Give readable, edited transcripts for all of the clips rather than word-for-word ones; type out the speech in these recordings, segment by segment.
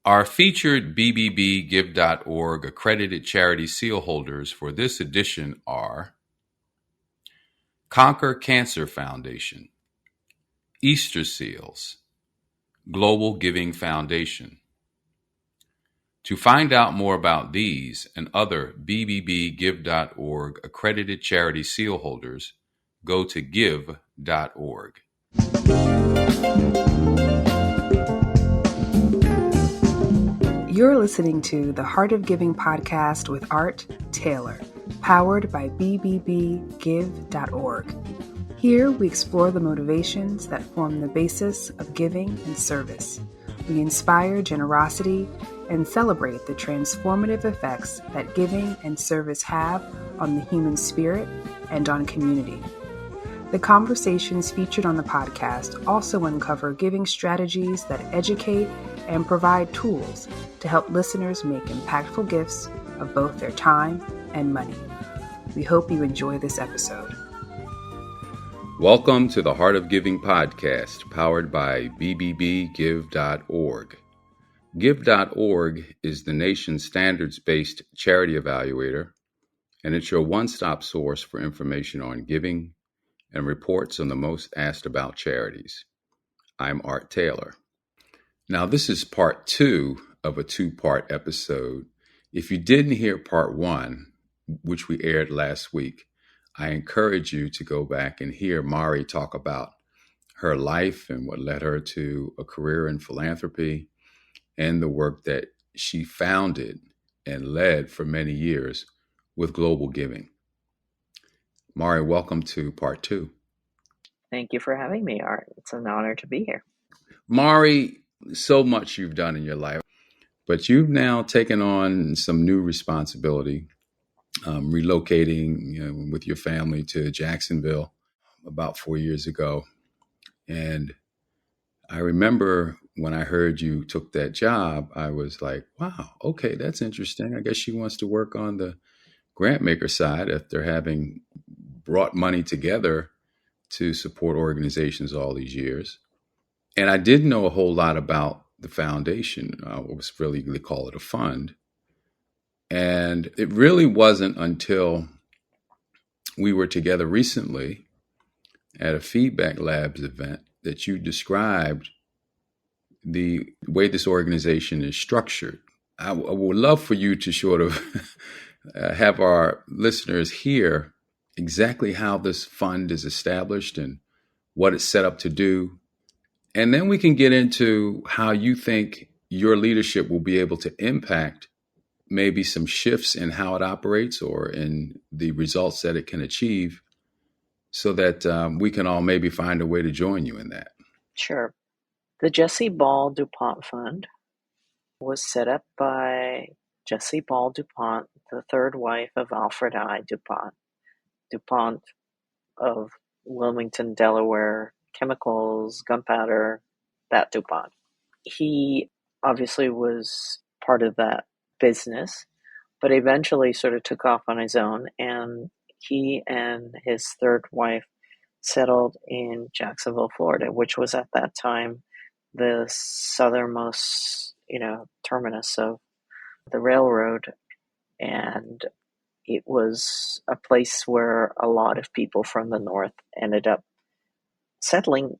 Our featured BBBGive.org accredited charity seal holders for this edition are Conquer Cancer Foundation, Easter Seals, Global Giving Foundation. To find out more about these and other BBBGive.org accredited charity seal holders, go to give.org. You're listening to the Heart of Giving podcast with Art Taylor, powered by BBBGive.org. Here we explore the motivations that form the basis of giving and service. We inspire generosity and celebrate the transformative effects that giving and service have on the human spirit and on community. The conversations featured on the podcast also uncover giving strategies that educate and provide tools to help listeners make impactful gifts of both their time and money. We hope you enjoy this episode. Welcome to the Heart of Giving podcast, powered by BBBGive.org. Give.org is the nation's standards-based charity evaluator, and it's your one-stop source for information on giving and reports on the most asked about charities. I'm Art Taylor. Now, this is part 2 of a 2-part episode. If you didn't hear part 1, which we aired last week, I encourage you to go back and hear Mari talk about her life and what led her to a career in philanthropy and the work that she founded and led for many years with Global Giving. Mari, welcome to part 2. Thank you for having me, Art. It's an honor to be here. Mari, so much you've done in your life, but you've now taken on some new responsibility, relocating with your family to Jacksonville about 4 years ago. And I remember when I heard you took that job, I was like, wow, okay, that's interesting. I guess she wants to work on the grant maker side after having brought money together to support organizations all these years. And I didn't know a whole lot about the foundation. They call it a fund. And it really wasn't until we were together recently at a Feedback Labs event that you described the way this organization is structured. I would love for you to sort of have our listeners hear exactly how this fund is established and what it's set up to do. And then we can get into how you think your leadership will be able to impact maybe some shifts in how it operates or in the results that it can achieve so that we can all maybe find a way to join you in that. Sure. The Jessie Ball duPont Fund was set up by Jessie Ball duPont, the third wife of Alfred I. duPont. duPont of Wilmington, Delaware, chemicals, gunpowder, that duPont. He obviously was part of that business, but eventually sort of took off on his own, and he and his third wife settled in Jacksonville, Florida, which was at that time the southernmost, terminus of the railroad. And it was a place where a lot of people from the north ended up settling,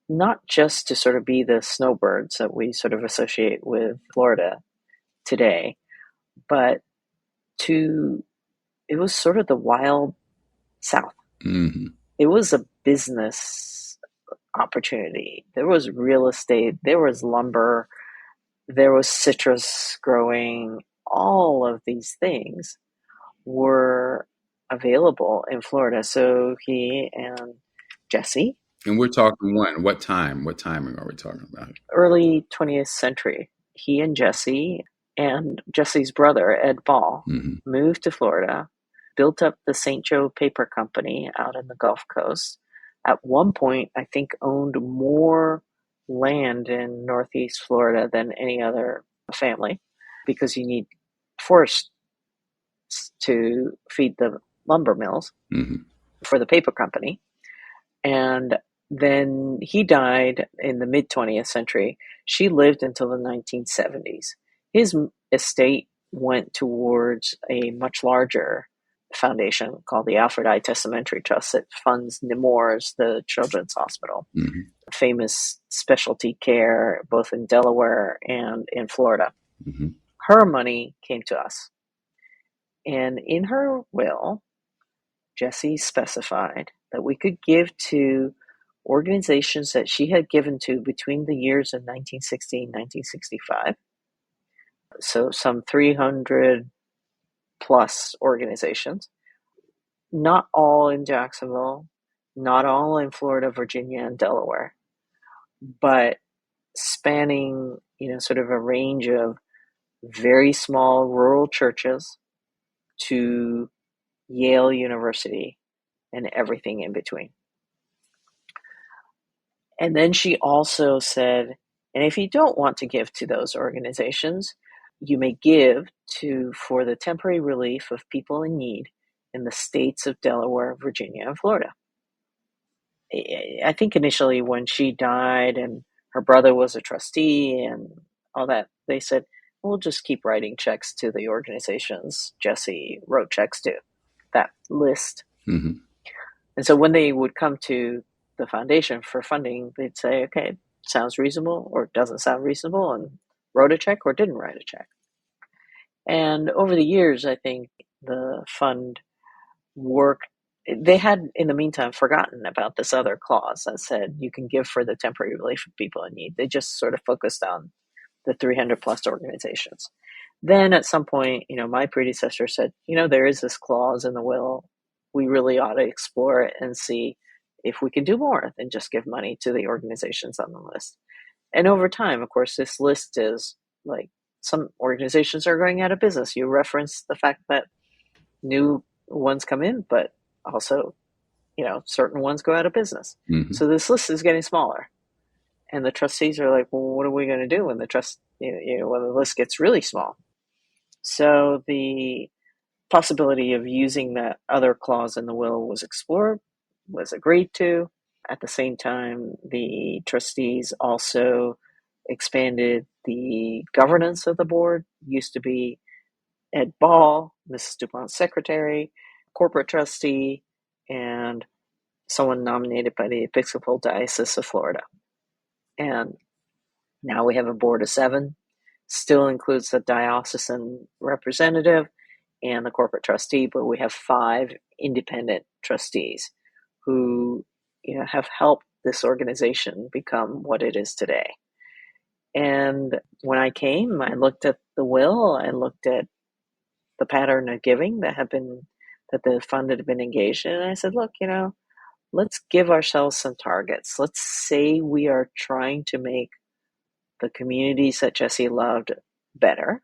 not just to sort of be the snowbirds that we sort of associate with Florida today, but it was sort of the wild South. Mm-hmm. It was a business opportunity. There was real estate, there was lumber, there was citrus growing. All of these things were available in Florida. So he and Jessie. And we're talking when? What time? What timing are we talking about? Early 20th century. He and Jessie and Jessie's brother, Ed Ball, moved to Florida, built up the St. Joe Paper Company out in the Gulf Coast. At one point, I think owned more land in Northeast Florida than any other family, because you need forests to feed the lumber mills for the paper company. And Then he died in the mid 20th century. She lived until the 1970s. His estate went towards a much larger foundation called the Alfred I. Testamentary Trust that funds Nemours, the children's hospital, Mm-hmm. famous specialty care both in Delaware and in Florida. Mm-hmm. Her money came to us. And in her will, Jessie specified that we could give to organizations that she had given to between the years of 1960 and 1965. So some 300 plus organizations, not all in Jacksonville, not all in Florida, Virginia, and Delaware, but spanning, sort of a range of very small rural churches to Yale University and everything in between. And then she also said, and if you don't want to give to those organizations, you may give for the temporary relief of people in need in the states of Delaware, Virginia, and Florida. I think initially when she died and her brother was a trustee and all that, they said, we'll just keep writing checks to the organizations Jessie wrote checks to, that list. Mm-hmm. And so when they would come to the foundation for funding, they'd say, okay, sounds reasonable or doesn't sound reasonable, and wrote a check or didn't write a check. And over the years, I think the fund worked. They had, in the meantime, forgotten about this other clause that said you can give for the temporary relief of people in need. They just sort of focused on the 300 plus organizations. Then at some point, my predecessor said, there is this clause in the will. We really ought to explore it and see if we can do more than just give money to the organizations on the list. And over time, of course, this list is like some organizations are going out of business. You referenced the fact that new ones come in, but also, certain ones go out of business. Mm-hmm. So this list is getting smaller. And the trustees are like, well, what are we going to do when when the list gets really small? So the possibility of using that other clause in the will was explored, was agreed to. At the same time, the trustees also expanded the governance of the board. Used to be Ed Ball, Mrs. DuPont's secretary, corporate trustee, and someone nominated by the Episcopal Diocese of Florida. And now we have a board of 7, still includes the diocesan representative and the corporate trustee, but we have 5 independent trustees who have helped this organization become what it is today. And when I came, I looked at the will, I looked at the pattern of giving that the fund had been engaged in, and I said, look, let's give ourselves some targets. Let's say we are trying to make the communities that Jessie loved better.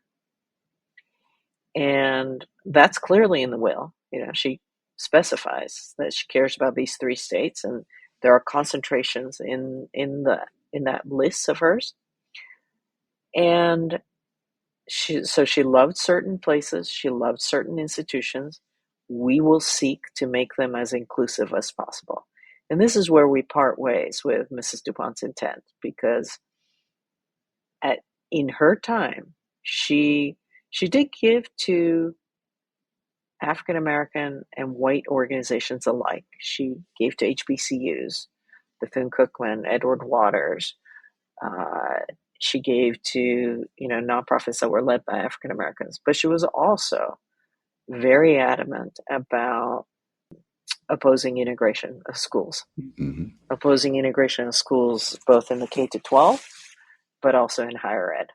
And that's clearly in the will. She specifies that she cares about these 3 states, and there are concentrations in that list of hers. And she loved certain places, she loved certain institutions. We will seek to make them as inclusive as possible. And this is where we part ways with Mrs. DuPont's intent, because in her time, she did give to African American and white organizations alike. She gave to HBCUs, Bethune-Cookman, Edward Waters. She gave to nonprofits that were led by African Americans. But she was also very adamant about opposing integration of schools, Mm-hmm. opposing integration of schools both in the K-12, but also in higher ed.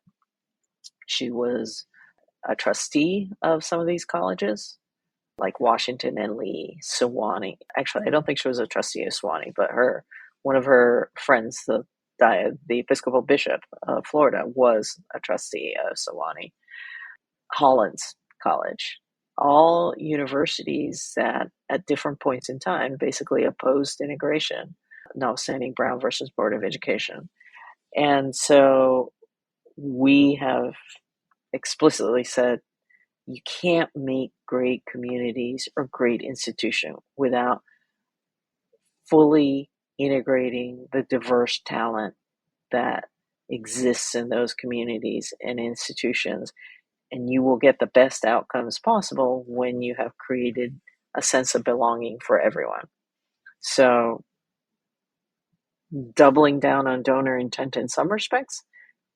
She was a trustee of some of these colleges, like Washington and Lee, Sewanee. Actually, I don't think she was a trustee of Sewanee, but one of her friends, the Episcopal Bishop of Florida, was a trustee of Sewanee. Hollins College, all universities that at different points in time basically opposed integration, notwithstanding Brown versus Board of Education. And so we have explicitly said, you can't make great communities or great institution without fully integrating the diverse talent that exists in those communities and institutions. And you will get the best outcomes possible when you have created a sense of belonging for everyone. So, doubling down on donor intent in some respects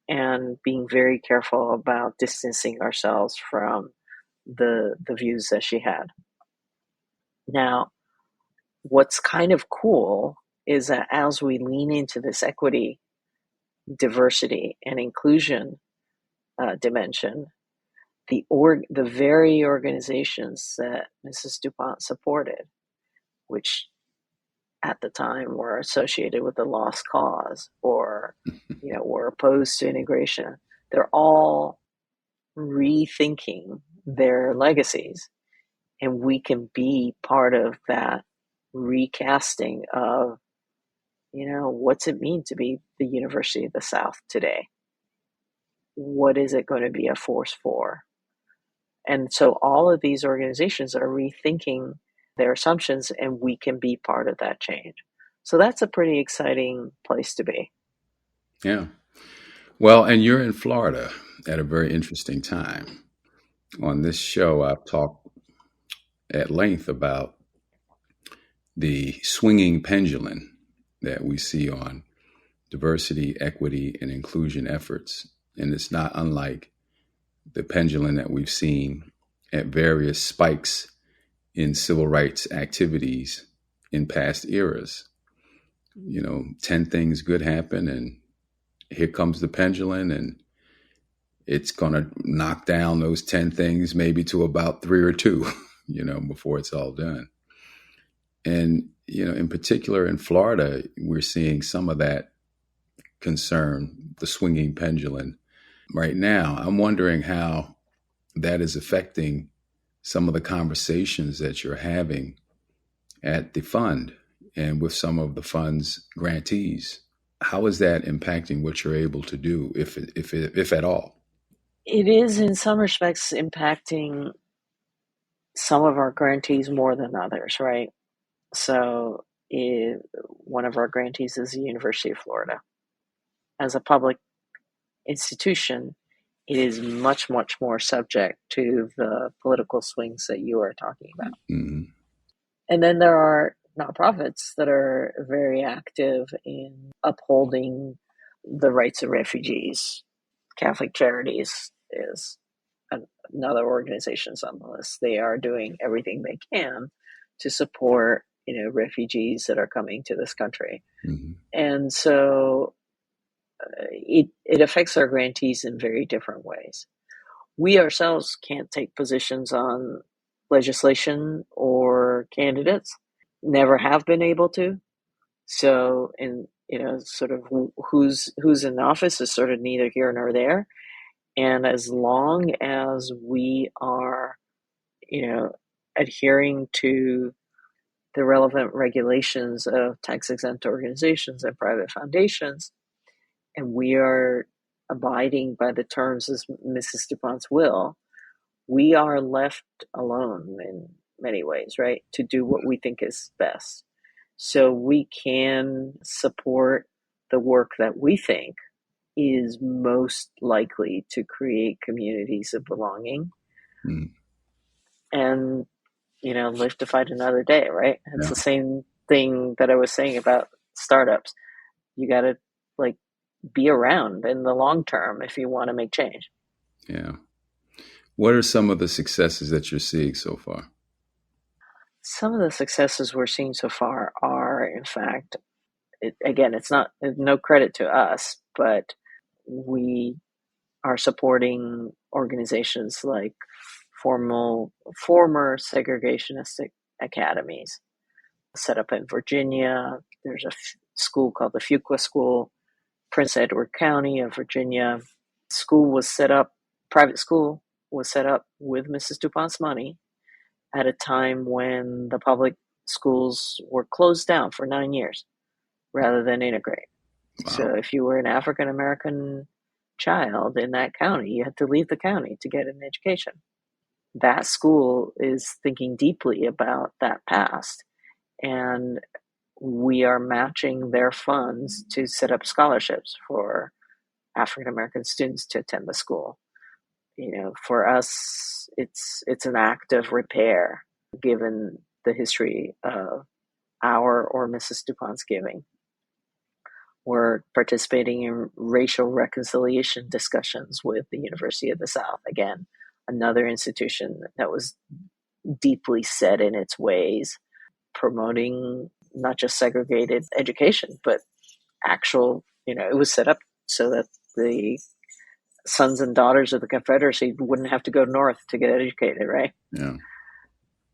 and being very careful about distancing ourselves from the views that she had. Now, what's kind of cool is that as we lean into this equity, diversity, and inclusion dimension, the very organizations that Mrs. DuPont supported, which at the time were associated with the lost cause or were opposed to integration, they're all rethinking their legacies, and we can be part of that recasting of what's it mean to be the University of the South today. What is it going to be a force for? And so all of these organizations are rethinking their assumptions, and we can be part of that change. So that's a pretty exciting place to be. Yeah. Well, and you're in Florida at a very interesting time. On this show, I've talked at length about the swinging pendulum that we see on diversity, equity, and inclusion efforts. And it's not unlike the pendulum that we've seen at various spikes in civil rights activities in past eras. 10 things good happen, and here comes the pendulum, and it's going to knock down those 10 things maybe to about 3 or 2, before it's all done. And, in particular in Florida, we're seeing some of that concern, the swinging pendulum right now. I'm wondering how that is affecting some of the conversations that you're having at the fund and with some of the fund's grantees. How is that impacting what you're able to do, if at all? It is in some respects impacting some of our grantees more than others, right? So one of our grantees is the University of Florida. As a public institution, it is much, much more subject to the political swings that you are talking about. Mm-hmm. And then there are nonprofits that are very active in upholding the rights of refugees. Catholic Charities is another organization on the list. They are doing everything they can to support refugees that are coming to this country. Mm-hmm. And so it affects our grantees in very different ways. We ourselves can't take positions on legislation or candidates, never have been able to. So, sort of who's in office is sort of neither here nor there. And as long as we are, adhering to the relevant regulations of tax-exempt organizations and private foundations, and we are abiding by the terms of Mrs. DuPont's will, we are left alone in many ways, right, to do what we think is best. So we can support the work that we think is most likely to create communities of belonging. Mm-hmm. And, live to fight another day, right? It's Yeah. the same thing that I was saying about startups. You got to be around in the long term if you want to make change. Yeah. What are some of the successes that you're seeing so far? Some of the successes we're seeing so far are, in fact, it's not no credit to us, but we are supporting organizations like former segregationist academies set up in Virginia. There's a school called the Fuqua School, Prince Edward County of Virginia. Private school was set up with Mrs. DuPont's money at a time when the public schools were closed down for 9 years rather than integrate. Wow. So if you were an African American child in that county, you had to leave the county to get an education. That school is thinking deeply about that past and we are matching their funds to set up scholarships for African American students to attend the school. For us, it's an act of repair, given the history of our or Mrs. DuPont's giving. We're participating in racial reconciliation discussions with the University of the South. Again, another institution that was deeply set in its ways, promoting not just segregated education, but actual, it was set up so that the sons and daughters of the Confederacy wouldn't have to go north to get educated, right? Yeah.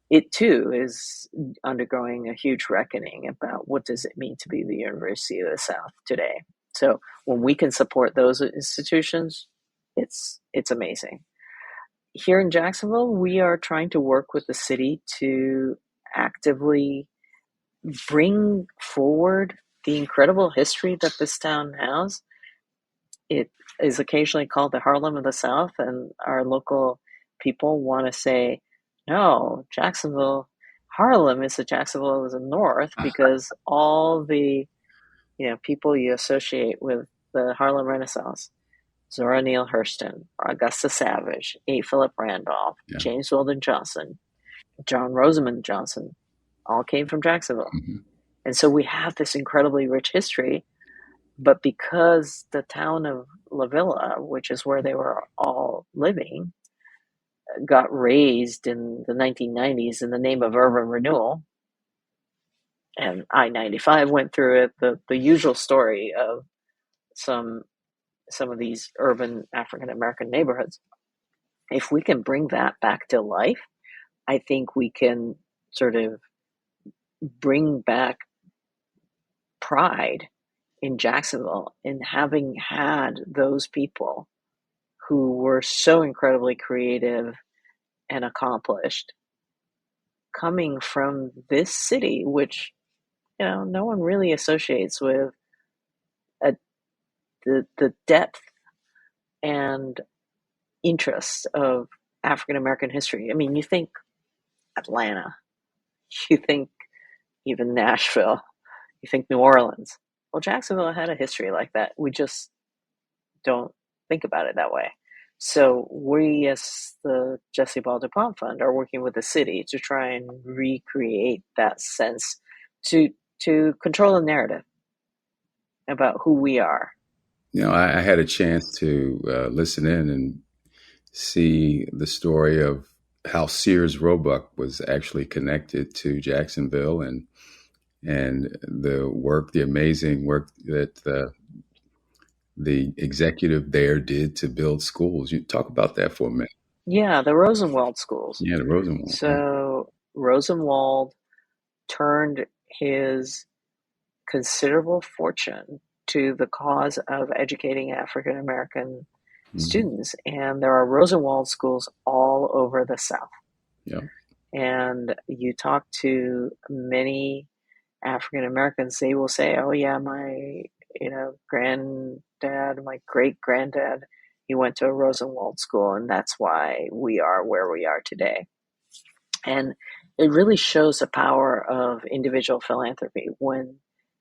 It too is undergoing a huge reckoning about what does it mean to be the University of the South today. So when we can support those institutions, it's amazing. Here in Jacksonville, we are trying to work with the city to actively bring forward the incredible history that this town has. It is occasionally called the Harlem of the South, and our local people want to say, no, Harlem is the Jacksonville of the North, because all the people you associate with the Harlem Renaissance, Zora Neale Hurston, Augusta Savage, A. Philip Randolph, Yeah. James Weldon Johnson, John Rosamond Johnson, all came from Jacksonville. Mm-hmm. And so we have this incredibly rich history, but because the town of La Villa, which is where they were all living, got raised in the 1990s in the name of urban renewal, and I-95 went through it, the usual story of some of these urban African-American neighborhoods. If we can bring that back to life, I think we can sort of bring back pride in Jacksonville in having had those people who were so incredibly creative and accomplished coming from this city, which no one really associates with the depth and interest of African American history. I mean, you think Atlanta, you think even Nashville, you think New Orleans. Well, Jacksonville had a history like that. We just don't think about it that way. So we, as the Jessie Ball DuPont Fund, are working with the city to try and recreate that sense, to control the narrative about who we are. I had a chance to listen in and see the story of how Sears Roebuck was actually connected to Jacksonville, and the amazing work that the executive there did to build schools. You talk about that for a minute. Yeah, the Rosenwald schools. Yeah, the Rosenwald. So Rosenwald turned his considerable fortune to the cause of educating African American students, and there are Rosenwald schools all over the South. Yeah. And you talk to many African Americans, they will say, "Oh yeah, my granddad, my great granddad, he went to a Rosenwald school, and that's why we are where we are today." And it really shows the power of individual philanthropy when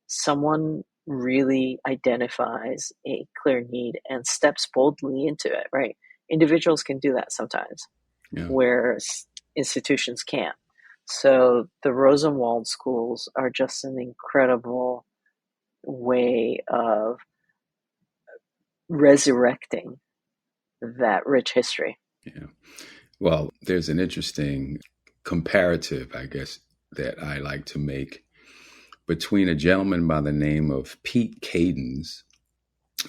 someone really identifies a clear need and steps boldly into it, right? Individuals can do that sometimes, where institutions can't. So the Rosenwald schools are just an incredible way of resurrecting that rich history. Yeah. Well, there's an interesting comparative, I guess, that I like to make between a gentleman by the name of Pete Cadens,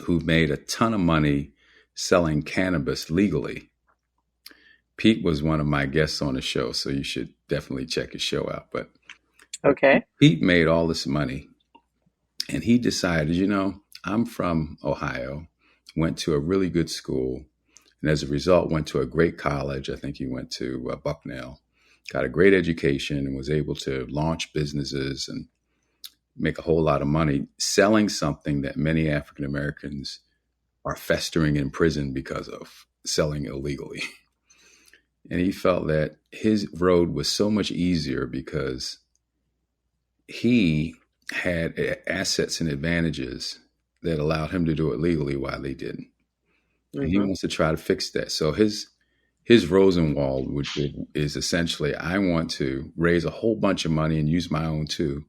who made a ton of money selling cannabis legally. Pete was one of my guests on the show, so you should definitely check his show out. But okay, Pete made all this money, and he decided, I'm from Ohio, went to a really good school, and as a result, went to a great college. I think he went to Bucknell, got a great education, and was able to launch businesses and make a whole lot of money selling something that many African Americans are festering in prison because of selling illegally. And he felt that his road was so much easier because he had assets and advantages that allowed him to do it legally while they didn't. And he Mm-hmm. wants to try to fix that. So his Rosenwald is essentially, I want to raise a whole bunch of money and use my own too,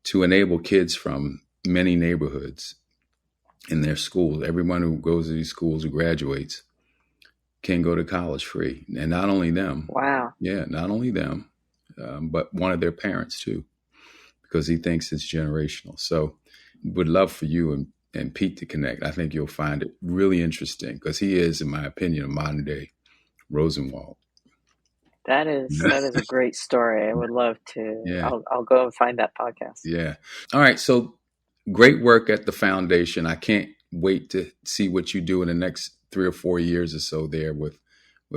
to enable kids from many neighborhoods in their schools. Everyone who goes to these schools, who graduates, can go to college free. And not only them, Wow. not only them, but one of their parents too, because he thinks it's generational. So would love for you and Pete to connect. I think you'll find it really interesting because he is, in my opinion, a modern day Rosenwald. That is a great story. I would love to. Yeah. I'll go and find that podcast. Yeah. All right. So great work at the foundation. I can't wait to see what you do in the next 3 or 4 years or so there with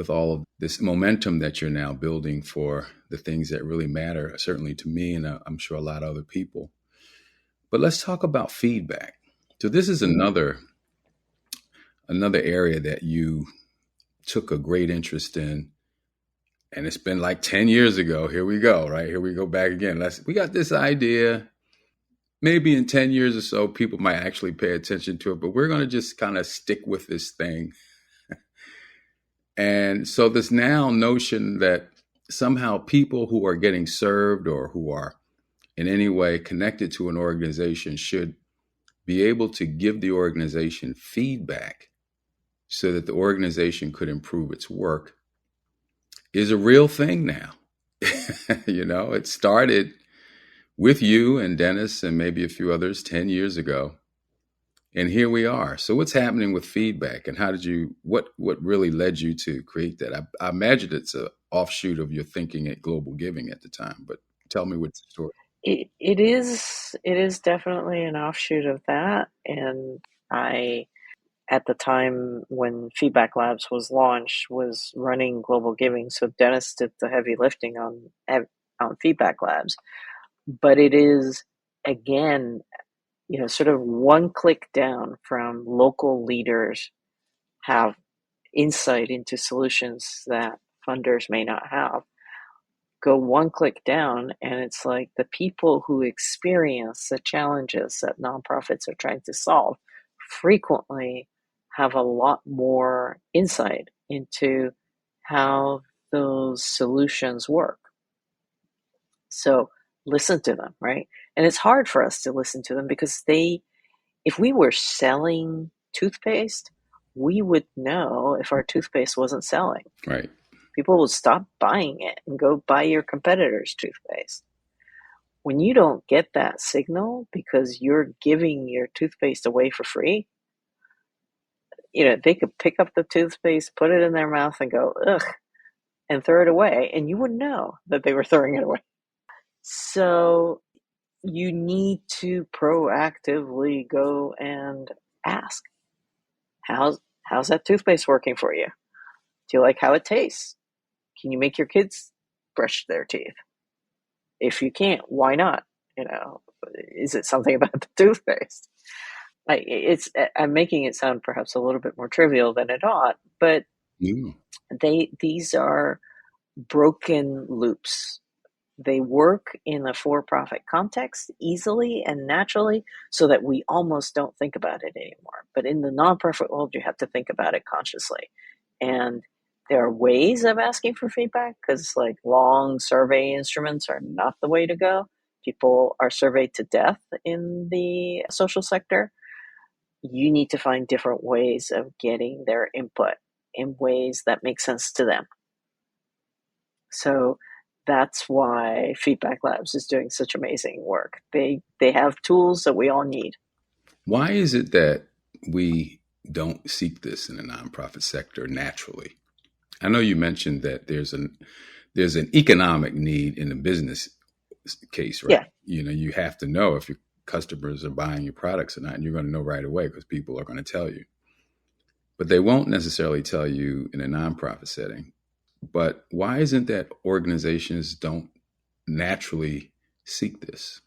all of this momentum that you're now building for the things that really matter, certainly to me, and I'm sure a lot of other people. But let's talk about feedback. So this is another area that you took a great interest in. And it's been like 10 years ago. Here we go, right? Here we go back again. We got this idea. Maybe in 10 years or so, people might actually pay attention to it, but we're going to just kind of stick with this thing. And so this now notion that somehow people who are getting served or who are in any way connected to an organization should be able to give the organization feedback so that the organization could improve its work is a real thing now. It started with you and Dennis and maybe a few others 10 years ago. And here we are. So what's happening with feedback, and what really led you to create that? I imagine it's an offshoot of your thinking at Global Giving at the time, but tell me what's the story. It is definitely an offshoot of that. And I, at the time when Feedback Labs was launched, was running Global Giving. So Dennis did the heavy lifting on Feedback Labs. But it is, again, sort of one click down from local leaders have insight into solutions that funders may not have. Go one click down, and it's like the people who experience the challenges that nonprofits are trying to solve frequently have a lot more insight into how those solutions work. So listen to them, right? And it's hard for us to listen to them because if we were selling toothpaste, we would know if our toothpaste wasn't selling. Right. People would stop buying it and go buy your competitor's toothpaste. When you don't get that signal because you're giving your toothpaste away for free, they could pick up the toothpaste, put it in their mouth and go, ugh, and throw it away. And you wouldn't know that they were throwing it away. So you need to proactively go and ask, how's that toothpaste working for you? Do you like how it tastes? Can you make your kids brush their teeth? If you can't, why not? Is it something about the toothpaste? I'm making it sound perhaps a little bit more trivial than it ought, but these are broken loops. They work in a for-profit context easily and naturally so that we almost don't think about it anymore. But in the nonprofit world, you have to think about it consciously. And there are ways of asking for feedback because long survey instruments are not the way to go. People are surveyed to death in the social sector. You need to find different ways of getting their input in ways that make sense to them. So that's why Feedback Labs is doing such amazing work. They have tools that we all need. Why is it that we don't seek this in the nonprofit sector naturally? I know you mentioned that there's an economic need in the business case, right? Yeah. You have to know if your customers are buying your products or not, and you're going to know right away because people are going to tell you. But they won't necessarily tell you in a nonprofit setting. But why isn't that organizations don't naturally seek this?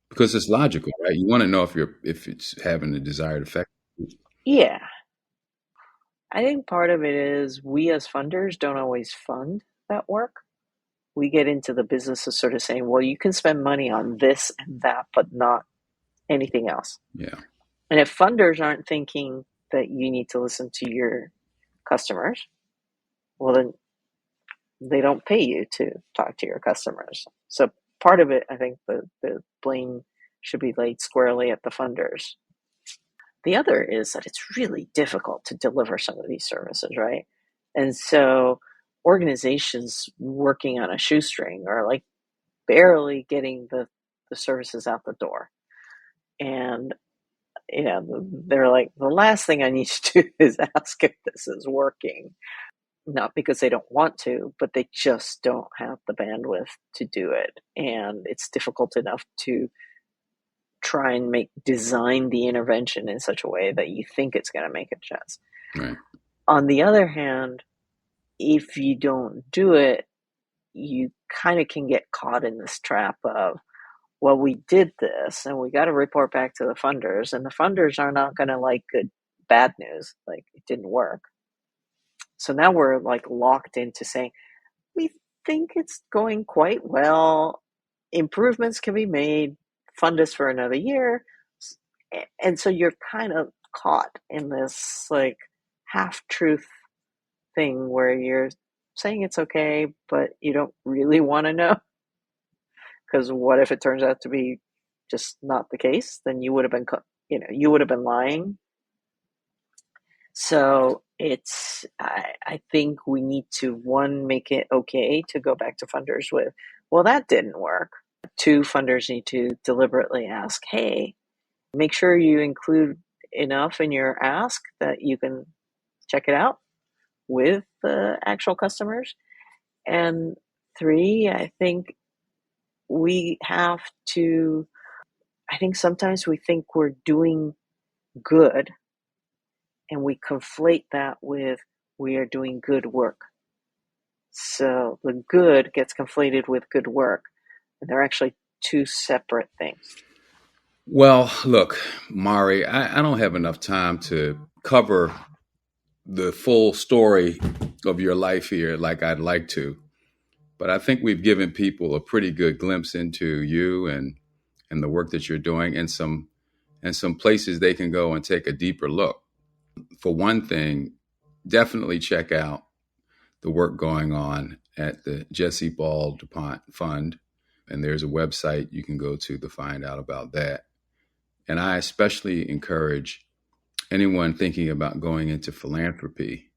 Because it's logical, right? You want to know if it's having the desired effect. Yeah. I think part of it is we as funders don't always fund that work. we get into the business of sort of saying, well, you can spend money on this and that, but not anything else. Yeah. And if funders aren't thinking that you need to listen to your customers, well, then they don't pay you to talk to your customers. So part of it, I think the blame should be laid squarely at the funders. The other is that it's really difficult to deliver some of these services, right? And so organizations working on a shoestring are like barely getting the services out the door. And they're like, the last thing I need to do is ask if this is working. Not because they don't want to, but they just don't have the bandwidth to do it. And it's difficult enough to try and design the intervention in such a way that you think it's going to make a chance. Right. On the other hand, if you don't do it, you kind of can get caught in this trap of, well, we did this and we got to report back to the funders, and the funders are not going to like bad news, like it didn't work. So now we're like locked into saying, we think it's going quite well, improvements can be made, fund us for another year. And so you're kind of caught in this like half-truth thing where you're saying it's okay, but you don't really want to know. Because what if it turns out to be just not the case? Then you would have been lying. So I think we need to, one, make it okay to go back to funders with, well, that didn't work. Two, funders need to deliberately ask, hey, make sure you include enough in your ask that you can check it out with the actual customers. And three, I think sometimes we think we're doing good, and we conflate that with we are doing good work. So the good gets conflated with good work, and they're actually two separate things. Well, look, Mari, I don't have enough time to cover the full story of your life here like I'd like to. But I think we've given people a pretty good glimpse into you and the work that you're doing, and some places they can go and take a deeper look. For one thing, definitely check out the work going on at the Jessie Ball duPont Fund. And there's a website you can go to find out about that. And I especially encourage anyone thinking about going into philanthropy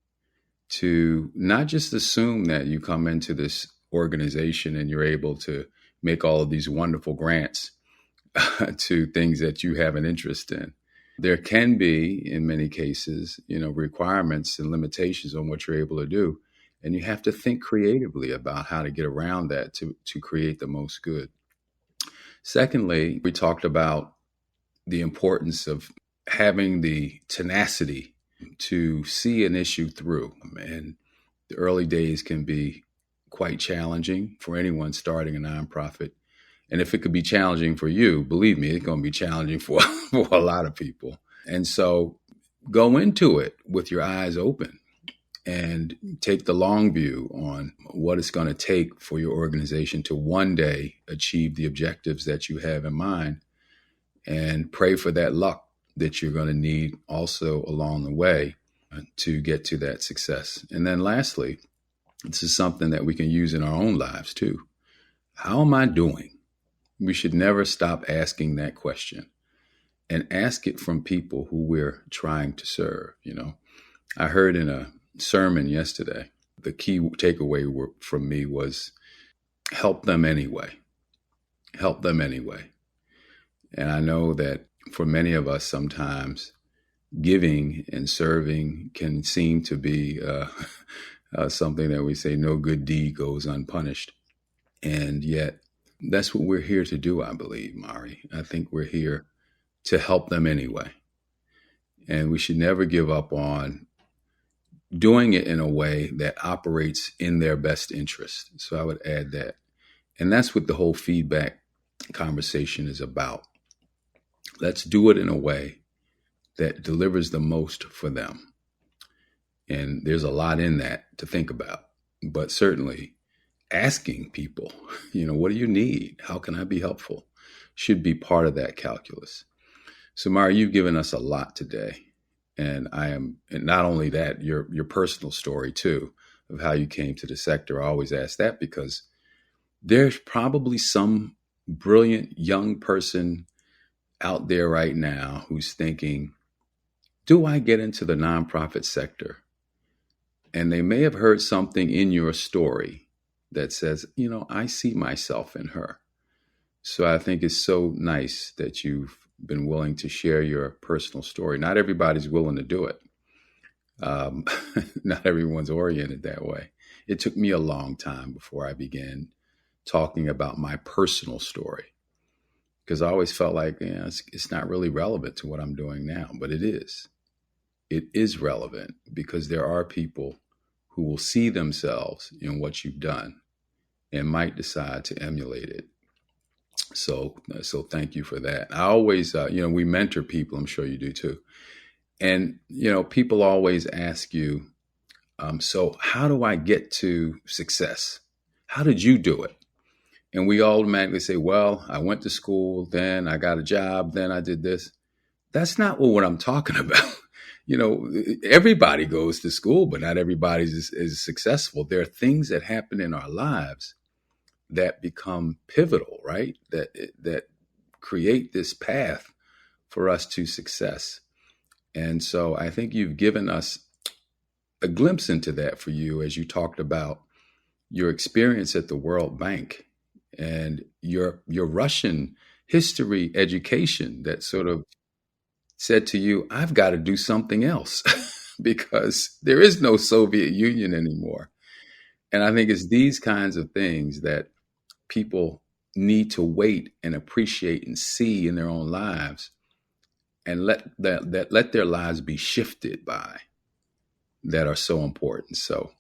to not just assume that you come into this organization and you're able to make all of these wonderful grants to things that you have an interest in. There can be, in many cases, requirements and limitations on what you're able to do. And you have to think creatively about how to get around that to create the most good. Secondly, we talked about the importance of having the tenacity to see an issue through. And the early days can be quite challenging for anyone starting a nonprofit. And if it could be challenging for you, believe me, it's going to be challenging for a lot of people. And so go into it with your eyes open and take the long view on what it's going to take for your organization to one day achieve the objectives that you have in mind, and pray for that luck that you're going to need also along the way to get to that success. And then lastly, this is something that we can use in our own lives too. How am I doing? We should never stop asking that question, and ask it from people who we're trying to serve. I heard in a sermon yesterday, the key takeaway from me was help them anyway. Help them anyway. And I know that for many of us, sometimes giving and serving can seem to be something that we say no good deed goes unpunished. And yet that's what we're here to do, I believe, Mari. I think we're here to help them anyway. And we should never give up on doing it in a way that operates in their best interest. So I would add that. And that's what the whole feedback conversation is about. Let's do it in a way that delivers the most for them. And there's a lot in that to think about. But certainly asking people, what do you need? How can I be helpful? Should be part of that calculus. So, Mari, you've given us a lot today. And and not only that, your personal story too, of how you came to the sector. I always ask that because there's probably some brilliant young person out there right now who's thinking, do I get into the nonprofit sector? And they may have heard something in your story that says, I see myself in her. So I think it's so nice that you've been willing to share your personal story. Not everybody's willing to do it. Not everyone's oriented that way. It took me a long time before I began talking about my personal story, because I always felt like it's not really relevant to what I'm doing now, but it is. It is relevant because there are people who will see themselves in what you've done and might decide to emulate it. So thank you for that. I always, we mentor people. I'm sure you do too. And, people always ask you, so how do I get to success? How did you do it? And we automatically say, well, I went to school, then I got a job, then I did this. That's not what I'm talking about. Everybody goes to school, but not everybody is successful. There are things that happen in our lives that become pivotal, right? That create this path for us to success. And so I think you've given us a glimpse into that for you as you talked about your experience at the World Bank and your Russian history education that sort of said to you, I've got to do something else because there is no Soviet Union anymore. And I think it's these kinds of things that people need to wait and appreciate and see in their own lives, and let their lives be shifted by, that are so important. So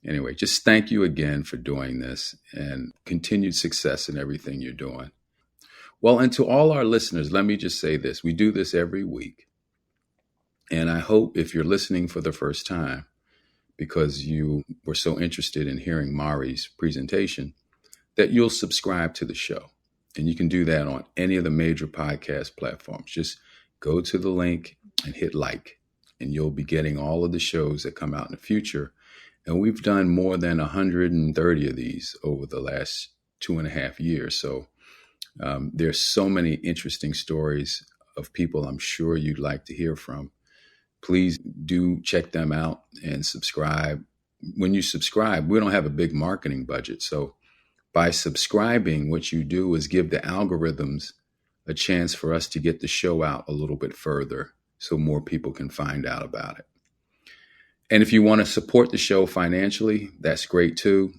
anyway, just thank you again for doing this, and continued success in everything you're doing. Well, and to all our listeners, let me just say this. We do this every week. And I hope if you're listening for the first time, because you were so interested in hearing Mari's presentation, that you'll subscribe to the show. And you can do that on any of the major podcast platforms. Just go to the link and hit like, and you'll be getting all of the shows that come out in the future. And we've done more than 130 of these over the last 2.5 years. So there's so many interesting stories of people I'm sure you'd like to hear from. Please do check them out and subscribe. When you subscribe, we don't have a big marketing budget. So by subscribing, what you do is give the algorithms a chance for us to get the show out a little bit further so more people can find out about it. And if you want to support the show financially, that's great too.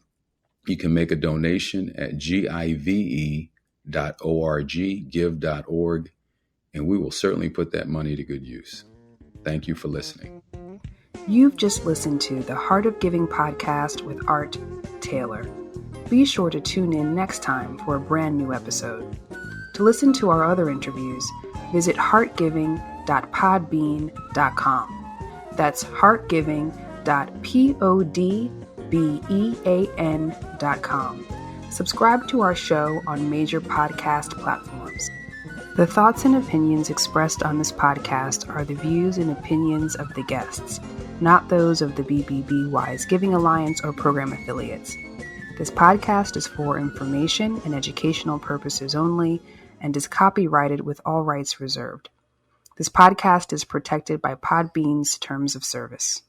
You can make a donation at give.org, give.org, and we will certainly put that money to good use. Thank you for listening. You've just listened to the Heart of Giving podcast with Art Taylor. Be sure to tune in next time for a brand new episode. To listen to our other interviews, visit heartgiving.podbean.com. That's heartgiving.podbean.com. Subscribe to our show on major podcast platforms. The thoughts and opinions expressed on this podcast are the views and opinions of the guests, not those of the BBB Wise Giving Alliance or program affiliates. This podcast is for information and educational purposes only and is copyrighted with all rights reserved. This podcast is protected by Podbean's terms of service.